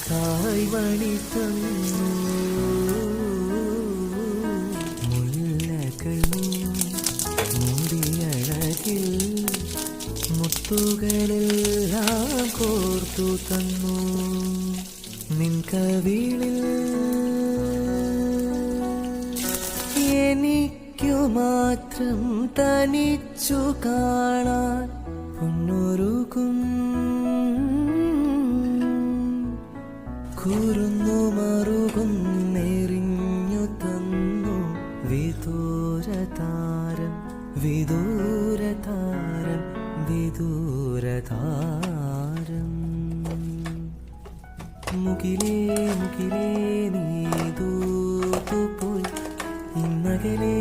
കായ് മണി തന്നു മുല്ലകൾ മുടിയഴകിൽ മുത്തുകളെല്ലാം കോർത്തു തന്നു നിൻ കവിളിൽ എനിക്കു മാത്രം തനിച്ചു കാണാൻ പൊന്നൊരുക്കും കുറുന്നു മറുകുന്നെറിഞ്ഞു തന്നു വിദൂരതാരം വിദൂരതാരം വിദൂരതാരം മുകിലേ മുകിലേ നീ ദൂതുപോയി ഇന്നകലേ